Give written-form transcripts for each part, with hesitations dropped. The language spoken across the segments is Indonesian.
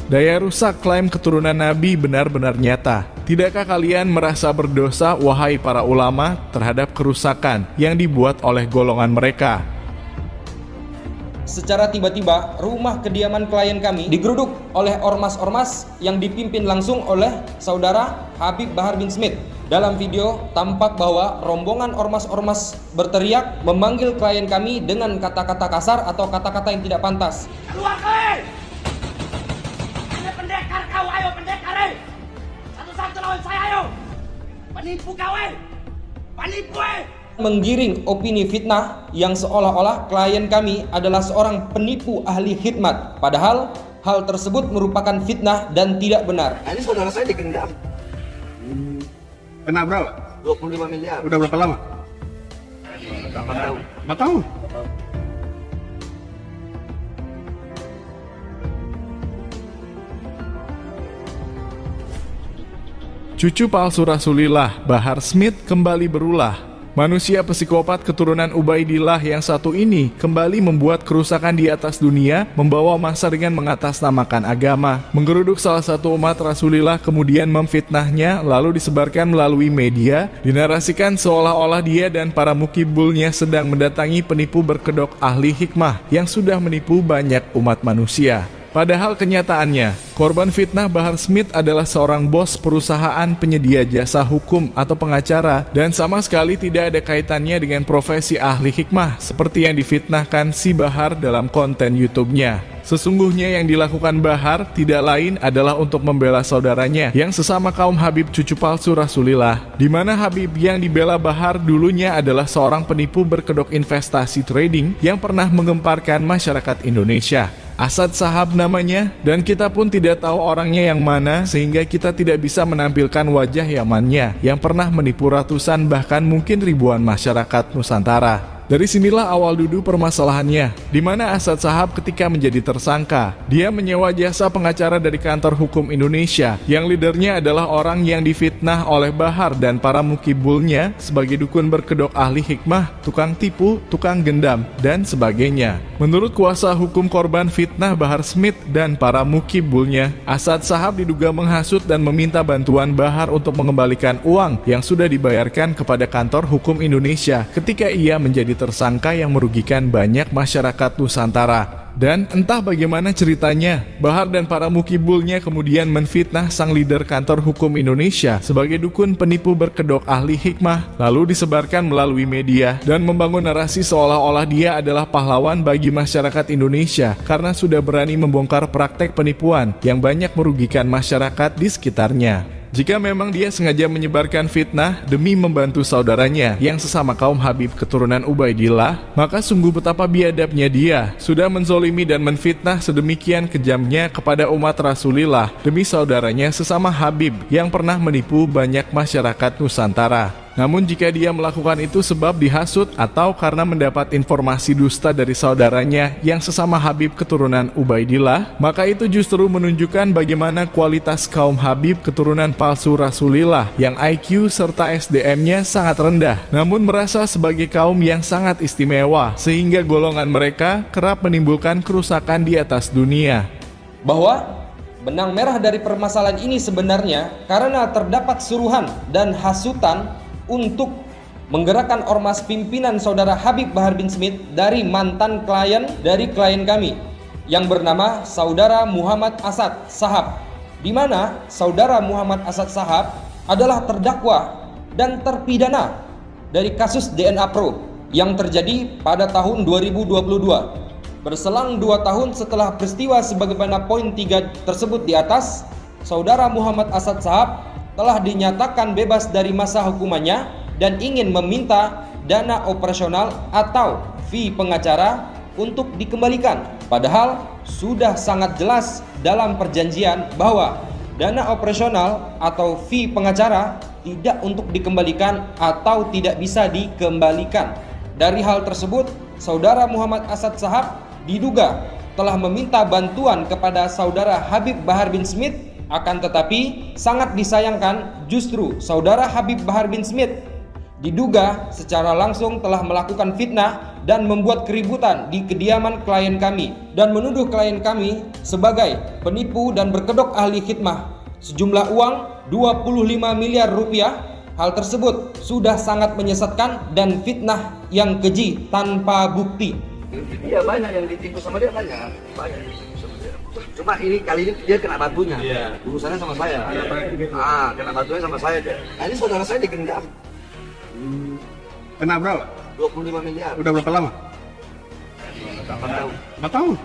Daya rusak klaim keturunan Nabi benar-benar nyata. Tidakkah kalian merasa berdosa, wahai para ulama, terhadap kerusakan yang dibuat oleh golongan mereka? Secara tiba-tiba, rumah kediaman klien kami digeruduk oleh ormas-ormas yang dipimpin langsung oleh saudara Habib Bahar bin Smith. Dalam video, tampak bahwa rombongan ormas-ormas berteriak memanggil klien kami dengan kata-kata kasar atau kata-kata yang tidak pantas. Keluar kalian! Ini pendekar kau, ayo pendekar! Satu-satu lawan saya, ayo! Penipu kau, penipu! Menggiring opini fitnah yang seolah-olah klien kami adalah seorang penipu ahli khidmat. Padahal hal tersebut merupakan fitnah dan tidak benar. Ini saudara saya digendam. Kena berapa? 25 miliar. Udah berapa lama? 8 tahun. 4 tahun? Cucu palsu Rasulillah, Bahar Smith, kembali berulah. Manusia psikopat keturunan Ubaidillah yang satu ini kembali membuat kerusakan di atas dunia, membawa massa dengan mengatasnamakan agama, menggeruduk salah satu umat Rasulillah, kemudian memfitnahnya, lalu disebarkan melalui media, dinarasikan seolah-olah dia dan para mukibulnya sedang mendatangi penipu berkedok ahli hikmah yang sudah menipu banyak umat manusia. Padahal kenyataannya, korban fitnah Bahar Smith adalah seorang bos perusahaan penyedia jasa hukum atau pengacara dan sama sekali tidak ada kaitannya dengan profesi ahli hikmah seperti yang difitnahkan si Bahar dalam konten YouTube-nya. Sesungguhnya yang dilakukan Bahar tidak lain adalah untuk membela saudaranya yang sesama kaum Habib cucu palsu Rasulillah, di mana Habib yang dibela Bahar dulunya adalah seorang penipu berkedok investasi trading yang pernah menggemparkan masyarakat Indonesia. Asad Sahab namanya, dan kita pun tidak tahu orangnya yang mana sehingga kita tidak bisa menampilkan wajah Yamannya yang pernah menipu ratusan bahkan mungkin ribuan masyarakat Nusantara. Dari sinilah awal duduk permasalahannya, di mana Asad Sahab ketika menjadi tersangka, dia menyewa jasa pengacara dari kantor hukum Indonesia, yang leadernya adalah orang yang difitnah oleh Bahar dan para mukibulnya sebagai dukun berkedok ahli hikmah, tukang tipu, tukang gendam, dan sebagainya. Menurut kuasa hukum korban fitnah Bahar Smith dan para mukibulnya, Asad Sahab diduga menghasut dan meminta bantuan Bahar untuk mengembalikan uang yang sudah dibayarkan kepada kantor hukum Indonesia ketika ia menjadi tersangka yang merugikan banyak masyarakat Nusantara. Dan entah bagaimana ceritanya, Bahar dan para mukibulnya kemudian menfitnah sang leader kantor hukum Indonesia sebagai dukun penipu berkedok ahli hikmah, lalu disebarkan melalui media dan membangun narasi seolah-olah dia adalah pahlawan bagi masyarakat Indonesia karena sudah berani membongkar praktek penipuan yang banyak merugikan masyarakat di sekitarnya. Jika memang dia sengaja menyebarkan fitnah demi membantu saudaranya yang sesama kaum Habib keturunan Ubaidillah, maka sungguh betapa biadabnya dia sudah menzolimi dan menfitnah sedemikian kejamnya kepada umat Rasulillah demi saudaranya sesama Habib yang pernah menipu banyak masyarakat Nusantara. Namun jika dia melakukan itu sebab dihasut atau karena mendapat informasi dusta dari saudaranya yang sesama Habib keturunan Ubaidillah, maka itu justru menunjukkan bagaimana kualitas kaum Habib keturunan palsu Rasulillah yang IQ serta SDM-nya sangat rendah, namun merasa sebagai kaum yang sangat istimewa, sehingga golongan mereka kerap menimbulkan kerusakan di atas dunia. Bahwa benang merah dari permasalahan ini sebenarnya karena terdapat suruhan dan hasutan untuk menggerakkan ormas pimpinan saudara Habib Bahar bin Smith dari mantan klien dari klien kami yang bernama saudara Muhammad Asad Sahab, di mana saudara Muhammad Asad Sahab adalah terdakwa dan terpidana dari kasus DNA Pro yang terjadi pada tahun 2022. Berselang 2 tahun setelah peristiwa sebagaimana poin 3 tersebut di atas, saudara Muhammad Asad Sahab telah dinyatakan bebas dari masa hukumannya dan ingin meminta dana operasional atau fee pengacara untuk dikembalikan. Padahal sudah sangat jelas dalam perjanjian bahwa dana operasional atau fee pengacara tidak untuk dikembalikan atau tidak bisa dikembalikan. Dari hal tersebut, saudara Muhammad Asad Sahab diduga telah meminta bantuan kepada saudara Habib Bahar bin Smith. Akan tetapi sangat disayangkan justru saudara Habib Bahar bin Smith diduga secara langsung telah melakukan fitnah dan membuat keributan di kediaman klien kami dan menuduh klien kami sebagai penipu dan berkedok ahli khidmah sejumlah uang 25 miliar rupiah. Hal tersebut sudah sangat menyesatkan dan fitnah yang keji tanpa bukti. Iya, banyak yang ditipu sama dia, banyak yang ditipu sama dia. Cuma ini kali ini dia kena batunya. Iya. Urusannya sama saya. Kena batunya sama saya dia. Nah, ini saudara saya digendam. Kena berapa? 25 miliar. Udah berapa lama? 8 tahun. 4 tahun.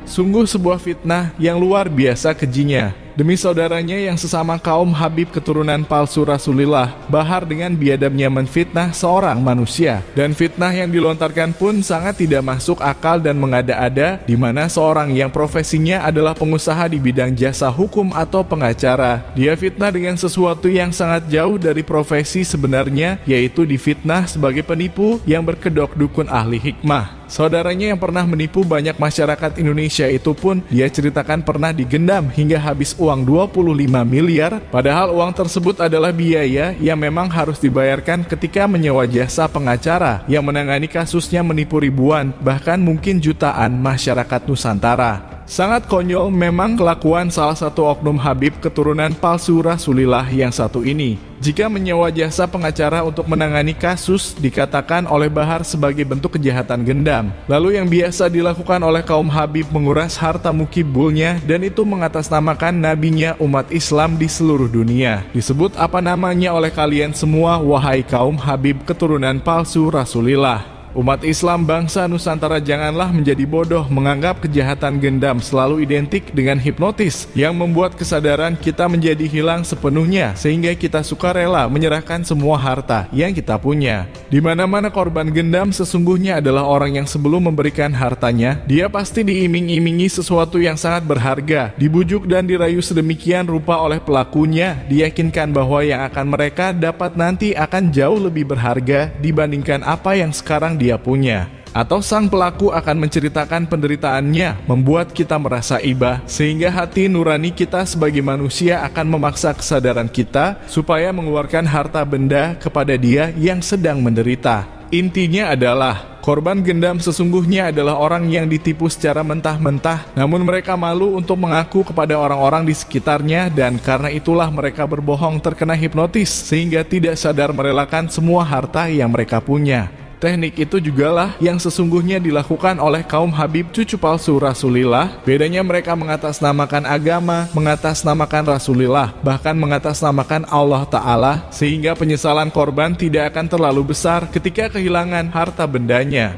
Sungguh sebuah fitnah yang luar biasa kejinya. Demi saudaranya yang sesama kaum Habib keturunan palsu Rasulullah, Bahar dengan biadabnya menfitnah seorang manusia. Dan fitnah yang dilontarkan pun sangat tidak masuk akal dan mengada-ada, di mana seorang yang profesinya adalah pengusaha di bidang jasa hukum atau pengacara. Dia fitnah dengan sesuatu yang sangat jauh dari profesi sebenarnya, yaitu difitnah sebagai penipu yang berkedok dukun ahli hikmah. Saudaranya yang pernah menipu banyak masyarakat Indonesia itu pun dia ceritakan pernah digendam hingga habis uang 25 miliar, padahal uang tersebut adalah biaya yang memang harus dibayarkan ketika menyewa jasa pengacara yang menangani kasusnya menipu ribuan, bahkan mungkin jutaan masyarakat Nusantara. Sangat konyol memang kelakuan salah satu oknum Habib keturunan palsu Rasulullah yang satu ini. Jika menyewa jasa pengacara untuk menangani kasus dikatakan oleh Bahar sebagai bentuk kejahatan gendam. Lalu yang biasa dilakukan oleh kaum Habib menguras harta mukibulnya dan itu mengatasnamakan nabinya umat Islam di seluruh dunia. Disebut apa namanya oleh kalian semua, wahai kaum Habib keturunan palsu Rasulullah. Umat Islam bangsa Nusantara janganlah menjadi bodoh menganggap kejahatan gendam selalu identik dengan hipnotis yang membuat kesadaran kita menjadi hilang sepenuhnya sehingga kita sukarela menyerahkan semua harta yang kita punya. Di mana-mana korban gendam sesungguhnya adalah orang yang sebelum memberikan hartanya, dia pasti diiming-imingi sesuatu yang sangat berharga, dibujuk dan dirayu sedemikian rupa oleh pelakunya, diyakinkan bahwa yang akan mereka dapat nanti akan jauh lebih berharga dibandingkan apa yang sekarang dia punya. Atau sang pelaku akan menceritakan penderitaannya, membuat kita merasa iba, sehingga hati nurani kita sebagai manusia akan memaksa kesadaran kita supaya mengeluarkan harta benda kepada dia yang sedang menderita. Intinya adalah, korban gendam sesungguhnya adalah orang yang ditipu secara mentah-mentah, namun mereka malu untuk mengaku kepada orang-orang di sekitarnya dan karena itulah mereka berbohong terkena hipnotis sehingga tidak sadar merelakan semua harta yang mereka punya. Teknik itu jugalah yang sesungguhnya dilakukan oleh kaum Habib cucu palsu Rasulullah. Bedanya mereka mengatasnamakan agama, mengatasnamakan Rasulullah, bahkan mengatasnamakan Allah Ta'ala, sehingga penyesalan korban tidak akan terlalu besar ketika kehilangan harta bendanya.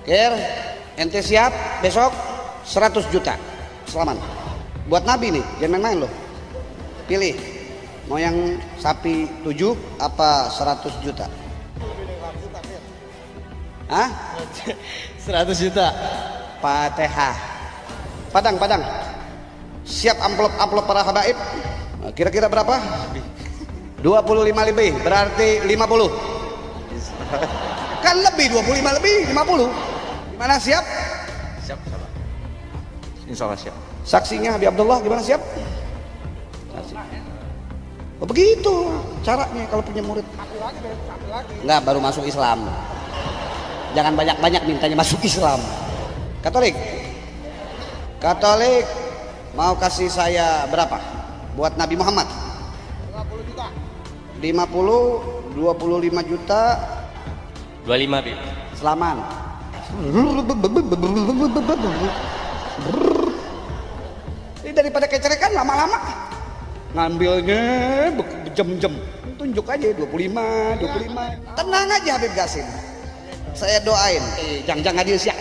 Ker, ente siap besok 100 juta selamat. Buat Nabi nih, jangan main-main loh. Pilih, mau yang sapi 7 apa 100 juta? Hah? 100 juta. Fatihah. Padang. Siap amplop para habaib. Kira-kira berapa? 25 lebih, berarti 50. Kan lebih 25 lebih 50. Gimana siap? Siap. Insya Allah siap. Saksinya Habib Abdullah gimana siap? Oh begitu caranya kalau punya murid. Enggak, baru masuk Islam. Jangan banyak-banyak mintanya masuk Islam. Katolik mau kasih saya berapa? Buat Nabi Muhammad 50 juta. 50, 25 juta 25 Bib. Selamat. Ini daripada kecerekan lama-lama ngambilnya jam-jam. Tunjuk aja 25. Tenang aja Habib Qasim. Saya doain, jangan hadir syak.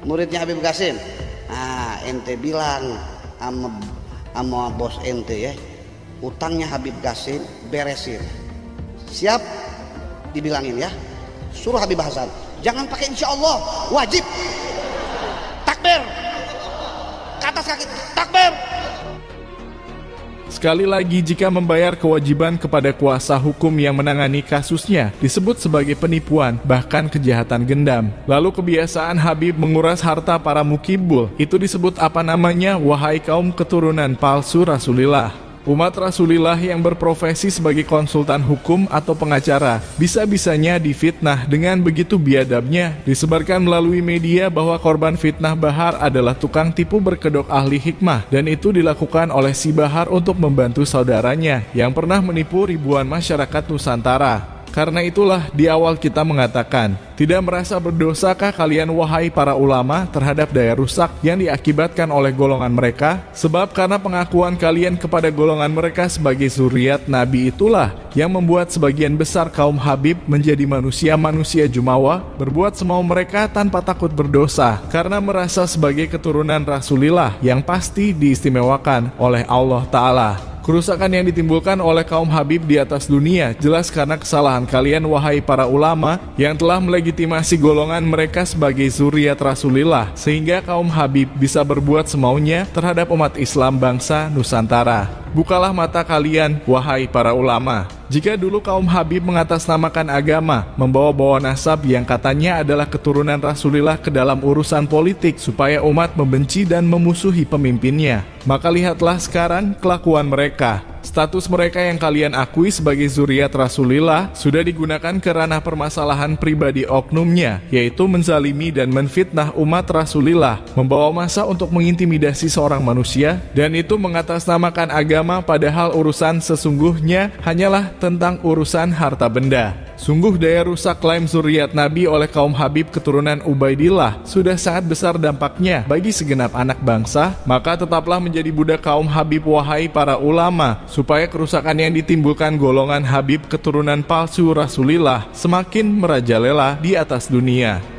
Muridnya Habib Qasim. Nah, ente bilang sama bos ente ya, utangnya Habib Qasim beresin. Siap? Dibilangin ya. Suruh Habib Hasan, jangan pakai insya Allah, wajib. Takbir. Ke atas kaki, takbir. Sekali lagi, jika membayar kewajiban kepada kuasa hukum yang menangani kasusnya disebut sebagai penipuan, bahkan kejahatan gendam. Lalu kebiasaan Habib menguras harta para mukibul, itu disebut apa namanya, wahai kaum keturunan palsu Rasulullah. Umat Rasulillah yang berprofesi sebagai konsultan hukum atau pengacara bisa-bisanya difitnah dengan begitu biadabnya. Disebarkan melalui media bahwa korban fitnah Bahar adalah tukang tipu berkedok ahli hikmah, dan itu dilakukan oleh si Bahar untuk membantu saudaranya yang pernah menipu ribuan masyarakat Nusantara. Karena itulah di awal kita mengatakan, tidak merasa berdosakah kalian wahai para ulama terhadap daya rusak yang diakibatkan oleh golongan mereka? Sebab karena pengakuan kalian kepada golongan mereka sebagai zuriat Nabi itulah yang membuat sebagian besar kaum Habib menjadi manusia-manusia jumawa, berbuat semau mereka tanpa takut berdosa, karena merasa sebagai keturunan Rasulillah yang pasti diistimewakan oleh Allah Ta'ala. Kerusakan yang ditimbulkan oleh kaum Habib di atas dunia jelas karena kesalahan kalian wahai para ulama yang telah melegitimasi golongan mereka sebagai zuriat Rasulillah, sehingga kaum Habib bisa berbuat semaunya terhadap umat Islam bangsa Nusantara. Bukalah mata kalian wahai para ulama. Jika dulu kaum Habib mengatasnamakan agama, membawa-bawa nasab yang katanya adalah keturunan Rasulillah ke dalam urusan politik supaya umat membenci dan memusuhi pemimpinnya, maka lihatlah sekarang kelakuan mereka. Status mereka yang kalian akui sebagai zuriat Rasulillah sudah digunakan ke ranah permasalahan pribadi oknumnya, yaitu menzalimi dan menfitnah umat Rasulillah, membawa massa untuk mengintimidasi seorang manusia, dan itu mengatasnamakan agama padahal urusan sesungguhnya hanyalah tentang urusan harta benda. Sungguh daya rusak klaim zuriat Nabi oleh kaum Habib keturunan Ubaidillah sudah sangat besar dampaknya bagi segenap anak bangsa, maka tetaplah menjadi budak kaum Habib wahai para ulama, supaya kerusakan yang ditimbulkan golongan Habib keturunan palsu Rasulillah semakin merajalela di atas dunia.